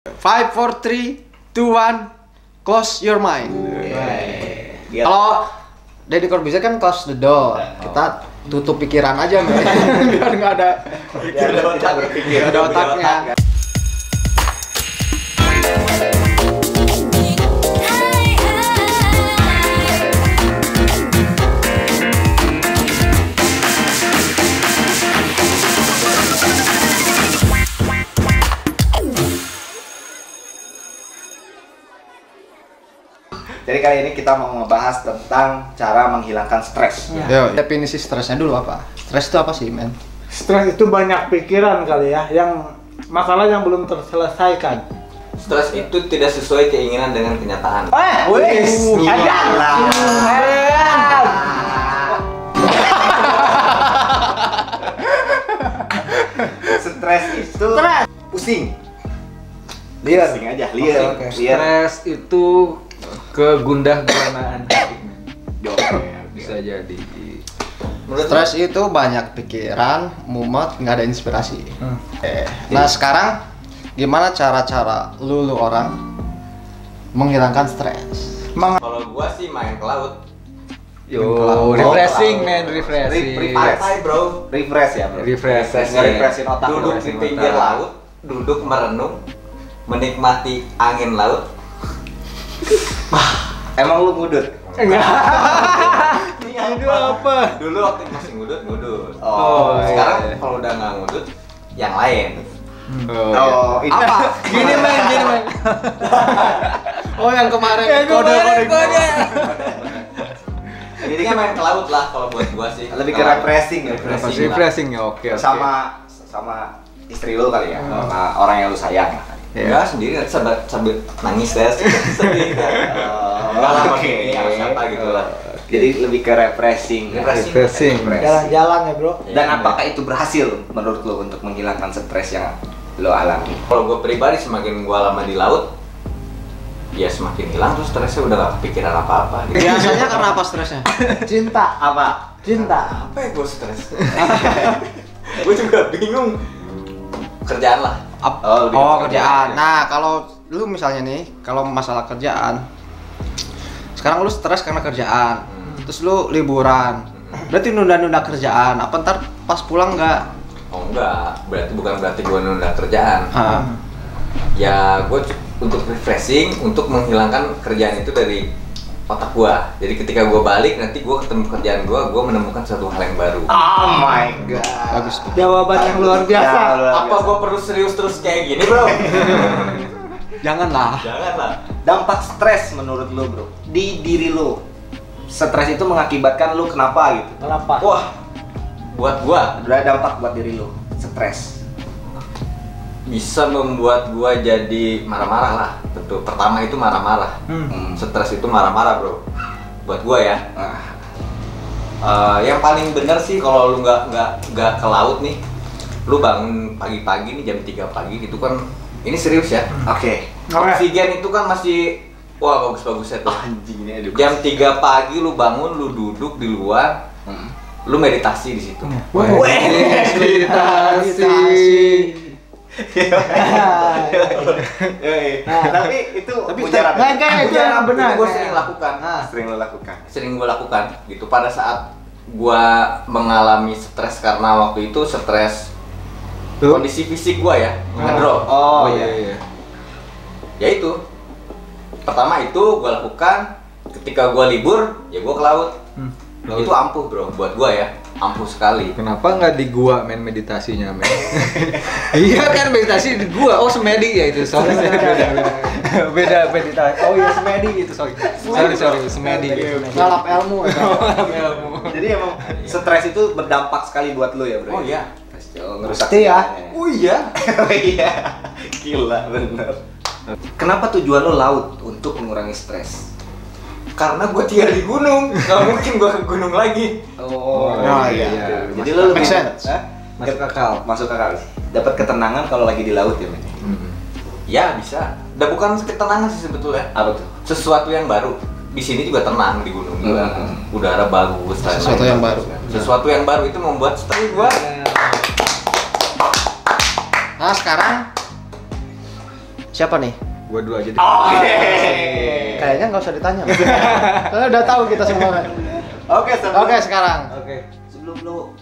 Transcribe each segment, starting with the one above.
5, 4, 3, 2, 1, close your mind. Kalau Deddy Corbuzier kan close the door, kita tutup pikiran aja men. Biar nggak ada ada otaknya. Jadi kali ini kita mau ngebahas tentang cara menghilangkan stres. Yo, definisi stresnya dulu apa? Stres itu apa sih, men? Stres itu banyak pikiran kali ya, yang masalah yang belum terselesaikan. Stres itu tidak sesuai keinginan dengan kenyataan. Wes, ada. Stres itu pusing. Liar. Pusing aja, liar. Oke. Stres itu kegundah-gulanaan Bisa jadi. Stres itu banyak pikiran, mumet, nggak ada inspirasi. Nah sekarang gimana cara-cara lu orang menghilangkan stres? Kalau gua sih main ke laut. Refreshing men, refreshing. Pantai bro. refresh ya, bro. Refreshing. Nge-refreshin otak. Duduk di pinggir laut, duduk merenung, menikmati angin laut. Emang lu ngudut? Enggak. Itu apa? Dulu waktu masih ngudut. Oh, Sekarang iya. kalau udah nggak ngudut, yang lain. Oh, ini Apa? Gini men. Oh yang kemarin kode. Jadi kan main ke laut lah kalau buat gua sih. lebih ke refreshing ya, Refreshing ya, oke. sama istri lu kali ya, sama orang yang lu sayang lah. Enggak sendiri sambil nangis ya sedih kan. Enggak lah Oke. sama siapa gitu lah. Jadi lebih ke refreshing. Refreshing. Jalan-jalan ya bro. Dan apakah itu berhasil menurut lo untuk menghilangkan stres yang lo alami? Kalau gue pribadi semakin gue lama di laut, ya semakin hilang tuh stresnya, udah gak kepikiran apa-apa gitu. Biasanya karena apa stresnya? Cinta. Apa? Cinta. Apa ya gue stres? Gue juga bingung. Kerjaan lah. lebih ke Kerjaan. Nah kalau lu misalnya nih, kalau masalah kerjaan, sekarang lu stres karena kerjaan, terus lu liburan, berarti nunda-nunda kerjaan. Apa ntar pas pulang nggak? Oh enggak, bukan berarti gue nunda kerjaan. Ya gue untuk refreshing, untuk menghilangkan kerjaan itu dari otak gue. Jadi ketika gue balik, nanti gue ketemu kerjaan gue menemukan satu hal yang baru. Oh my god. Bagus. Jawaban yang luar biasa. Apa gue perlu serius terus kayak gini bro? Janganlah. Janganlah. Dampak stres menurut lo bro di diri lo, stres itu mengakibatkan lo kenapa gitu? Kenapa? Wah, buat gue Ada dampak buat diri lo, stres. bisa membuat gua jadi marah-marah lah. Betul. Pertama itu marah-marah. Stres itu marah-marah bro. Buat gua ya. Yang paling bener sih kalau lu nggak ke laut nih, lu bangun pagi-pagi nih jam 3 pagi gitu kan. Ini serius ya. Oke. Oksigen itu kan masih wah bagus-bagusnya tuh. Anjing ini Jam 3 pagi lu bangun, lu duduk di luar, lu meditasi di situ. Meditasi. Tapi itu ujaran. Itu yang benar. Gue sering lakukan. Sering lo lakukan. Sering gue lakukan gitu pada saat gue mengalami stres, karena waktu itu stres kondisi fisik gue ya ngedrop. Oh iya. Ya itu pertama itu gue lakukan ketika gue libur, ya gue ke laut. Itu ampuh bro buat gue ya, ampuh sekali. Kenapa nggak di gua men meditasinya men? Iya kan meditasi di gua. Oh semedi ya itu. Sorry beda meditasi. Oh iya semedi itu sorry semedi. Ngalap ilmu. Jadi emang stres itu berdampak sekali buat lo ya bro? Oh iya. Ngerusak. Pasti ya. Oh iya. Oh iya. Gila bener. Kenapa tujuan lo laut untuk mengurangi stres? Karena gue tinggal di gunung, nggak mungkin gue ke gunung lagi. Oh iya. Jadi lo lebih Make sense. Masuk akal. Masuk akal. Dapat ketenangan kalau lagi di laut ya men? Ya bisa. Udah bukan ketenangan sih sebetulnya. Apa tuh? Sesuatu yang baru. Di sini juga tenang di gunung juga. Udara bagus. dan Sesuatu yang baru. Sesuatu yang baru itu membuat stres gue. Nah sekarang siapa nih? Gua dulu aja deh. Kayaknya nggak usah ditanya. Karena udah tahu kita semua. Oke, sekarang. Sebelum lu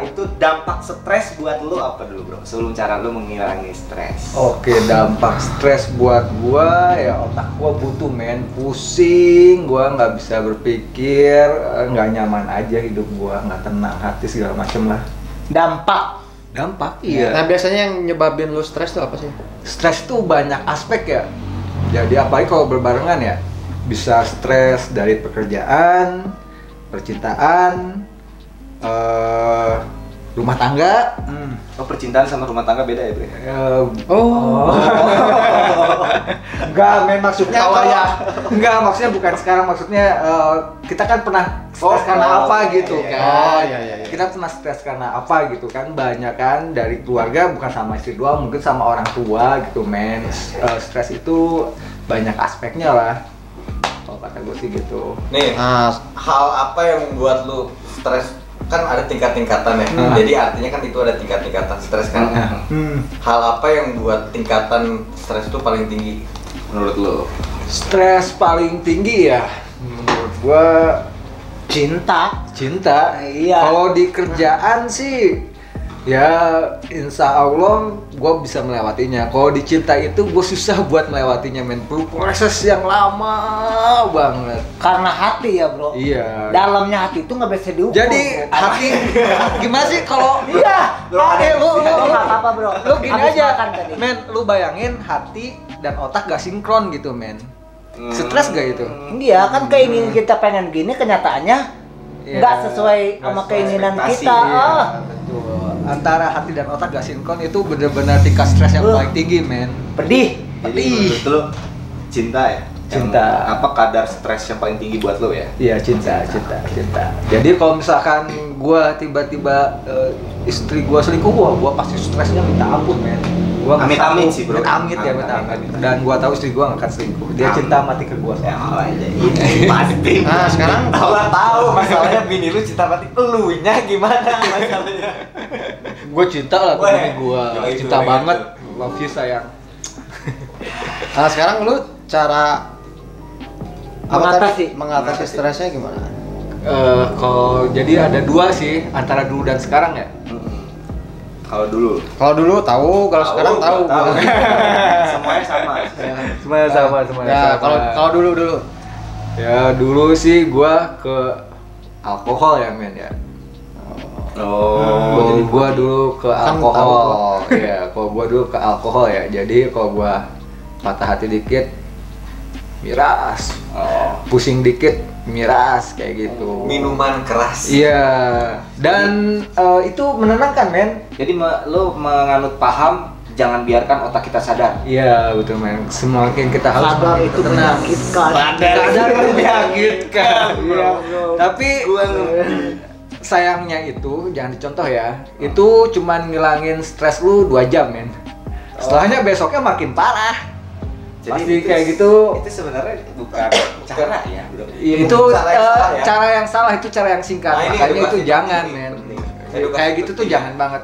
itu dampak stres buat lu apa dulu, Bro? Sebelum cara lu mengurangi stres. Oke, dampak stres buat gua ya otak gua butuh pusing, gua nggak bisa berpikir, nggak nyaman aja hidup gua, nggak tenang hati segala macem lah. Dampak iya. Nah, biasanya yang nyebabin lu stres tuh apa sih? Stres tuh banyak aspek ya. Jadi apalagi kalau berbarengan ya, bisa stres dari pekerjaan, percintaan, rumah tangga. Oh, percintaan sama rumah tangga beda ya, Bre? Enggak, maksudnya enggak, maksudnya bukan sekarang, maksudnya kita kan pernah stres karena apa gitu kan. Iya. Kita pernah stres karena apa gitu kan, banyak kan dari keluarga, bukan sama istri doang, mungkin sama orang tua gitu stres itu banyak aspeknya lah. Kalau kata gue sih gitu. Nih, hal apa yang membuat lu stres? Kan ada tingkat-tingkatan ya. Jadi artinya kan itu ada tingkat-tingkatan stres kan. Hal apa yang buat tingkatan stres itu paling tinggi menurut lu? Stres paling tinggi ya menurut gua cinta. Iya. Kalau di kerjaan sih ya insya Allah gue bisa melewatinya. Kalau di cinta itu gue susah buat melewatinya, perlu proses yang lama banget. Karena hati ya, Bro. Iya. Dalamnya hati itu nggak bisa diukur. Jadi hati gimana sih kalau lu apa, Bro? lu gini Habis aja, makan tadi. lu bayangin hati dan otak gak sinkron gitu, stres gak itu? Iya, kan keinginan kita pengen gini, kenyataannya nggak sesuai sama keinginan kita. Iya, betul. Antara hati dan otak gak sinkron itu benar-benar tingkat stres yang paling tinggi, Pedih. Jadi menurut lu cinta ya? Cinta. Apa kadar stres yang paling tinggi buat lu ya? Iya, cinta. Jadi kalau misalkan gua tiba-tiba istri gua selingkuh, gua pasti stresnya minta ampun, Gua Amit-amit sih, Bro. Amit ya, amit. Dan gua tahu istri gua nggak akan selingkuh. Dia cinta mati ke gua. Ini pasti. Nah, sekarang tahu masalahnya bini lu cinta mati, elunya gimana masalahnya? Gua cinta lah ke bini gua. Wah, itu, Cinta itu. banget. Love you sayang. Nah, sekarang lu cara mengatasi stresnya gimana? Kalau jadi ada dua sih, antara dulu dan sekarang ya. Kalau dulu Tahu, kalau sekarang tahu. Semuanya sama. Semuanya sama. Ya, kalau dulu. Ya dulu sih gua ke alkohol ya, ya. Jadi gua dulu ke Kan alkohol. Iya, kalau gua dulu ke alkohol ya. Jadi kalau gua patah hati dikit miras. Pusing dikit miras kayak gitu. Minuman keras. Iya. Dan itu menenangkan, Jadi lo menganut paham jangan biarkan otak kita sadar. Iya, betul, Semakin kita harus Sadar itu menyakitkan. Sadar itu menyakitkan. Iya, Bro. Tapi sayangnya itu jangan dicontoh ya. Itu cuman ngilangin stres lu 2 jam, Setelahnya besoknya makin parah. Jadi Pasti itu- kayak gitu. Itu sebenarnya bukan cara ya, Bro. Itu Cara yang salah ya? cara yang salah, itu cara yang singkat. Nah, ini Makanya itu edukasi jangan, penting, penting. Kayak Edukasi gitu tuh penting. jangan banget.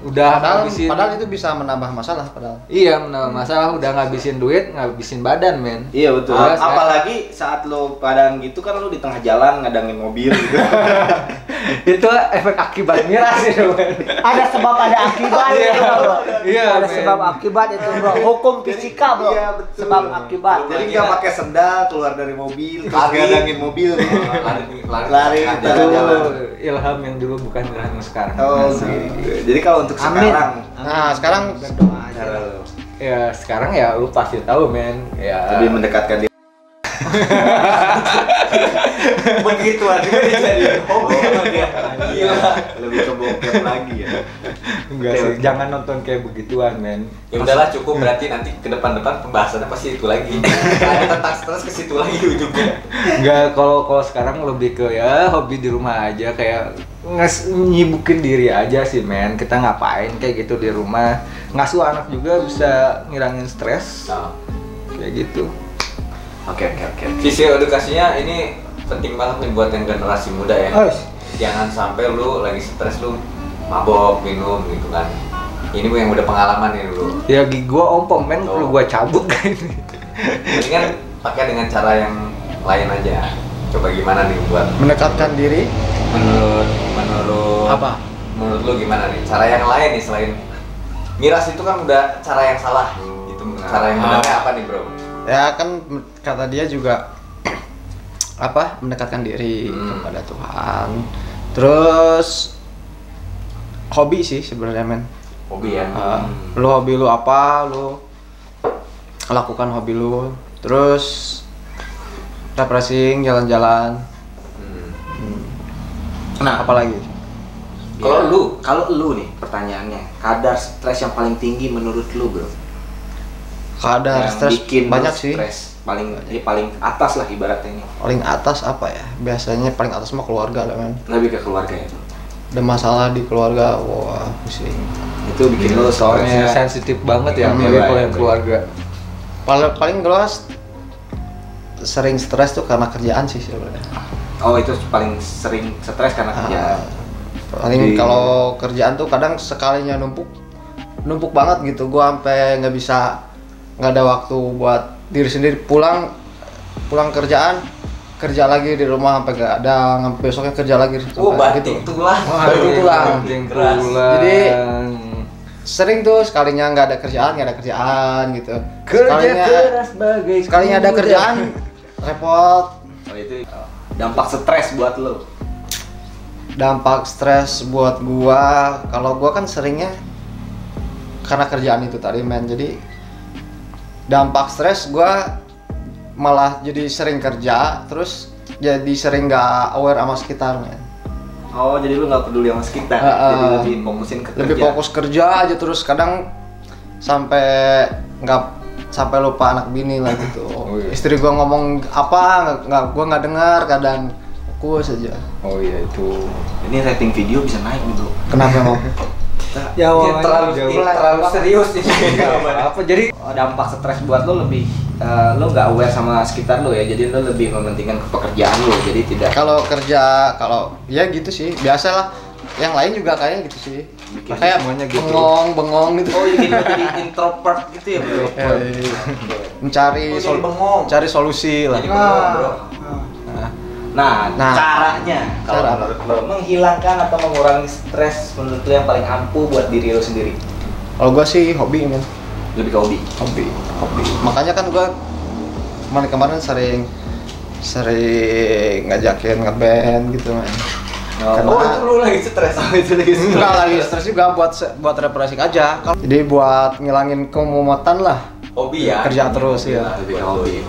Udah ngabisin. Padahal itu bisa menambah masalah padahal. Iya, menambah masalah, udah ngabisin duit, ngabisin badan, Iya betul. Terus, Apalagi saat lo padang gitu kan lo di tengah jalan ngadangin mobil gitu. Itu efek akibat miras ya, Ada sebab ada akibat Iya. itu, Bro. Iya, Ada men. sebab akibat itu, Bro. Hukum fisika, Bro. Iya, betul. Sebab akibat. Jadi nggak pakai sendal keluar dari mobil, terus Lari. ngadangin mobil. Lari. Lari. Itu ilham yang dulu bukan ilham yang sekarang. Oh, gitu. Jadi kalau untuk Amin. sekarang, Nah, sekarang Berdoa aja. cara lo Ya sekarang ya lu pasti tahu, Ya lebih mendekatkan diri. Begitu aja jadi hobi sama dia. Gila. Lebih ke bokep lagi ya. enggak sih, jangan nonton kayak begituan, Ya udahlah cukup, berarti nanti ke depan-depan pembahasannya pasti itu lagi. Ada tentang stres ke situ lagi ujungnya. Enggak, kalau sekarang lebih ke ya hobi di rumah aja, kayak nyibukin diri aja sih, Kita ngapain kayak gitu di rumah. Ngasuh anak juga bisa ngilangin stres. Nah, Kayak gitu. Oke. sisi edukasinya ini penting banget nih buat yang generasi muda ya. Ois. Jangan sampai lu lagi stres lu mabok, minum gitu kan. ini yang udah pengalaman nih dulu. Ya gigi gua ompong men, perlu gua cabut kan ini. Mendingan pakai dengan cara yang lain aja. Coba gimana nih buat Mendekatkan diri. menurut Apa? Menurut lu gimana nih? Cara yang lain nih selain miras itu kan udah cara yang salah. Itu cara yang benarnya apa nih, Bro? Ya kan kata dia juga apa? Mendekatkan diri kepada Tuhan. Terus hobi sih sebenarnya men. Hobi ya. Lu hobi lu apa? Lu lakukan hobi lu. Terus refreshing, jalan-jalan. Nah, Apalagi? Kalau lu nih pertanyaannya, kadar stres yang paling tinggi menurut lu, Bro? Kadar Yang stres bikin lu banyak sih. stres paling atas lah ibaratnya ini. Paling atas apa ya? Biasanya paling atas mah keluarga lah men. Lebih ke keluarga ya. Ada masalah di keluarga, wah pusing. Itu bikin lu Soalnya stresnya. sensitif banget ya, Hmm, apalagi iya, kalau iya, yang iya. keluarga. Paling jelas sering stres tuh karena kerjaan sih sebenarnya. Oh, itu paling sering stres karena kerjaan. Paling kalau kerjaan tuh kadang sekalinya numpuk banget gitu. Gua sampai nggak ada waktu buat diri sendiri. Pulang kerjaan, kerja lagi di rumah sampai gadang, sampai besoknya kerja lagi. Banting tulang. Banting tulang. Keras. Jadi sering tuh sekalinya nggak ada kerjaan gitu. Sekalinya ada kerjaan repot. Oh, itu dampak stres buat lu. Dampak stres buat gua, kalau gua kan seringnya karena kerjaan itu tadi men. Jadi dampak stres gua malah jadi sering kerja, terus jadi sering nggak aware sama sekitar men. Oh, jadi lu nggak peduli sama sekitar. Jadi lebih fokusin ke kerja. Lebih fokus kerja aja, terus kadang sampai lupa anak bini lah gitu. iya. Istri gua ngomong apa gua nggak dengar, kadang fokus aja. Oh iya itu. Ini rating video bisa naik nih, Bro. Kenapa emang? Ya, terlalu serius ini. Apa jadi Dampak stres buat lo lebih lo nggak aware sama sekitar lo ya, jadi lo lebih mementingkan ke pekerjaan lo, jadi tidak Kalau ya gitu sih, biasa lah. Yang lain juga kayaknya gitu sih. Kayak semuanya gitu. bengong gitu. oh jadi introvert gitu ya, Bro. Mencari Jadi bengong. cari solusi lah. Jadi bengong, Bro. Nah, Nah, caranya kalau cara menurut lo menghilangkan atau mengurangi stres menurut lo yang paling ampuh buat diri lo sendiri? Kalau gua sih hobi men. Lebih ke hobi. Hobi. Makanya kan gua kemarin sering ngajakin ngeband gitu men. Oh, itu lu lagi stres. itu lagi Enggak lagi stres juga buat refreshing aja. Jadi buat ngilangin kemumutan lah. Hobi ya. Kerja terus ya. lebih ke hobi.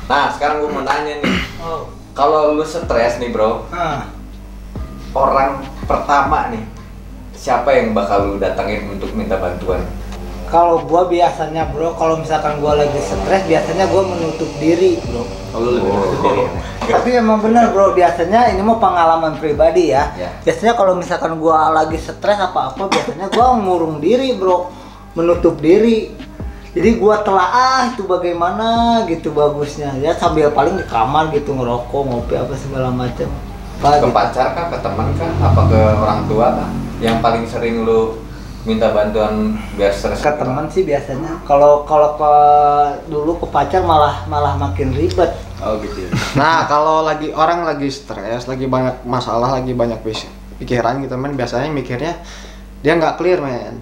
Nah, sekarang gua mau nanya nih. Kalau lu stres nih, Bro. Orang pertama nih, siapa yang bakal lu datangin untuk minta bantuan? Kalau gua biasanya bro, kalau misalkan gua lagi stres, biasanya gua menutup diri bro. Oh, lu lebih menutup diri ya? Tapi emang bener bro, biasanya ini mau pengalaman pribadi ya. Ya. Biasanya kalau misalkan gua lagi stres apa-apa, biasanya gua ngurung diri bro, menutup diri. Jadi gua telaah itu bagaimana gitu bagusnya ya, sambil paling di kamar gitu ngerokok, ngopi apa segala macam. Ke pacar kah, ke teman kah, apa ke orang tua kah? Yang paling sering lu minta bantuan biar stres? Ke teman sih biasanya. Kalau dulu ke pacar malah makin ribet. Oh gitu ya. Nah, kalau orang lagi stres, lagi banyak masalah, lagi banyak pikiran gitu men, biasanya mikirnya dia nggak clear men.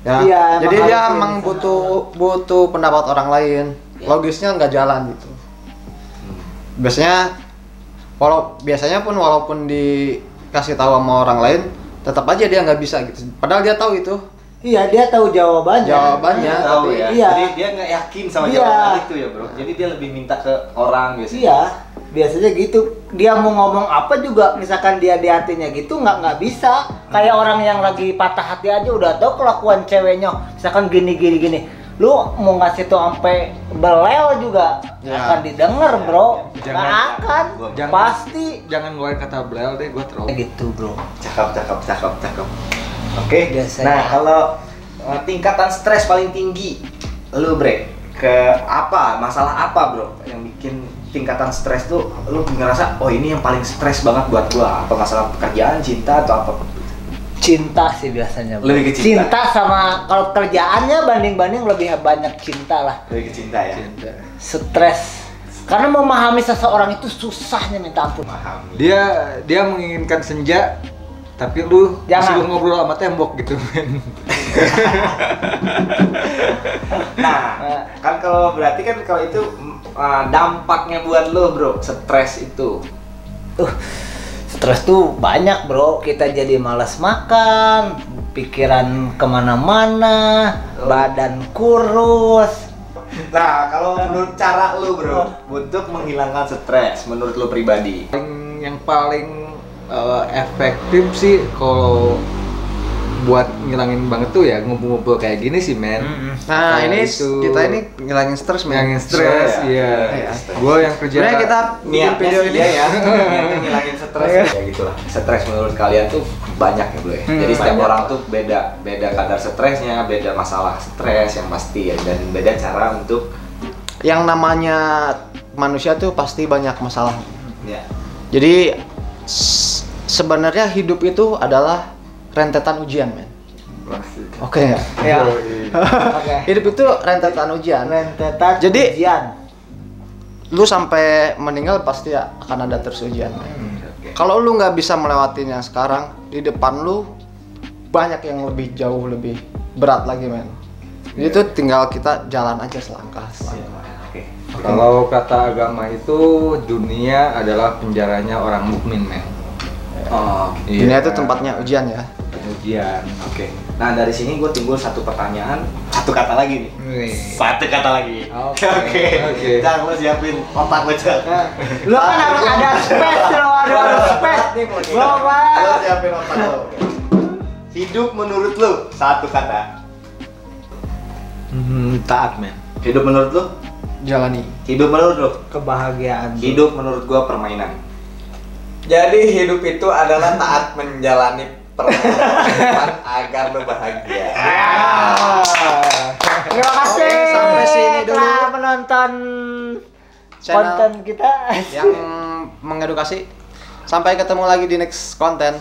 Ya, Iya, jadi emang dia harus emang clear di sana. butuh pendapat orang lain. Ya. Logisnya nggak jalan gitu. Biasanya pun walaupun dikasih tahu sama orang lain, tetap aja dia nggak bisa gitu. Padahal dia tahu itu. Iya, dia tahu jawabannya. Jawabannya. Tahu tapi- ya. Iya. Jadi dia nggak yakin sama Iya. jawaban itu ya, Bro. Jadi dia lebih minta ke orang biasanya. Iya, biasanya gitu. Dia mau ngomong apa juga, misalkan dia di hatinya gitu nggak bisa. Kayak orang yang lagi patah hati aja udah tahu kelakuan ceweknya. Misalkan gini. Lu mau ngasih tuh sampai belel juga Ya. akan didengar, bro. Jangan. Nggak akan. Jangan. Pasti. Jangan ngeluarin kata belel deh, gua terlalu. Gitu, bro. Cakep. Oke. Biasanya. Nah, kalau tingkatan stres paling tinggi lu, Bre, ke apa? Masalah apa, Bro? Yang bikin tingkatan stres tuh lu ngerasa, oh ini yang paling stres banget buat gua. Apa masalah pekerjaan, cinta atau apa? cinta sih biasanya, bro. Lebih ke cinta. Sama kalau kerjaannya banding-banding lebih banyak cinta lah. Lebih ke cinta ya. Stres. Karena memahami seseorang itu susahnya minta ampun. Memahami. Dia menginginkan senja, tapi lu Jangan. suruh ngobrol sama tembok gitu, men. Nah, kan kalau berarti kan kalau itu dampaknya buat lo bro, stres itu. Stres tuh banyak, bro. Kita jadi malas makan, pikiran kemana-mana, badan kurus. Nah, kalau menurut cara lo bro, untuk menghilangkan stres, menurut lo pribadi, Yang paling efektif sih kalau buat ngilangin banget tuh ya ngumpul-ngumpul kayak gini sih, men. Nah, Kayak ini gitu. kita ini ngilangin stres, men. ngilangin stres, iya. Iya. Gue yang kerja. Sebenarnya kita bikin niatnya video sih ini dia ya, niatnya ngilangin stres ya gitu lah. Stres menurut kalian tuh banyak ya bro ya. Jadi setiap banyak. orang tuh beda kadar stresnya, beda masalah stres yang pasti ya, dan beda cara untuk yang namanya manusia tuh pasti banyak masalah. ya. Jadi sebenarnya hidup itu adalah rentetan ujian, men. Oke nggak? Ya. Oke. Hidup itu rentetan ujian. Rentetan Jadi- ujian. Lu sampai meninggal pasti akan ada terus ujian, men. Kalau lu nggak bisa melewatin yang sekarang, di depan lu banyak yang lebih jauh lebih berat lagi, men. Itu tinggal kita jalan aja selangkah. Oke. Kalau kata agama itu dunia adalah penjaranya orang mukmin, men. Oh, Dunia itu tempatnya ujian ya. Ujian. oke. Nah dari sini gue timbul satu pertanyaan, satu kata lagi nih. Satu kata lagi. Oke. Oke. Jangan lo siapin otak lo Cak. Lo kan harus ada space, lo harus space. Lo Lo siapin otak lo. Hidup menurut lo satu kata. Taat, men. Hidup menurut lo? Jalani. Hidup menurut lo? kebahagiaan. Hidup menurut gua permainan. Jadi hidup itu adalah taat menjalani permainan agar lo bahagia. Terima kasih. Oke, sampai sini dulu. telah menonton Channel konten kita. yang mengedukasi. Sampai ketemu lagi di next konten.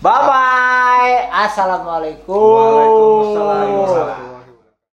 Bye bye. Assalamualaikum. Waalaikumsalam.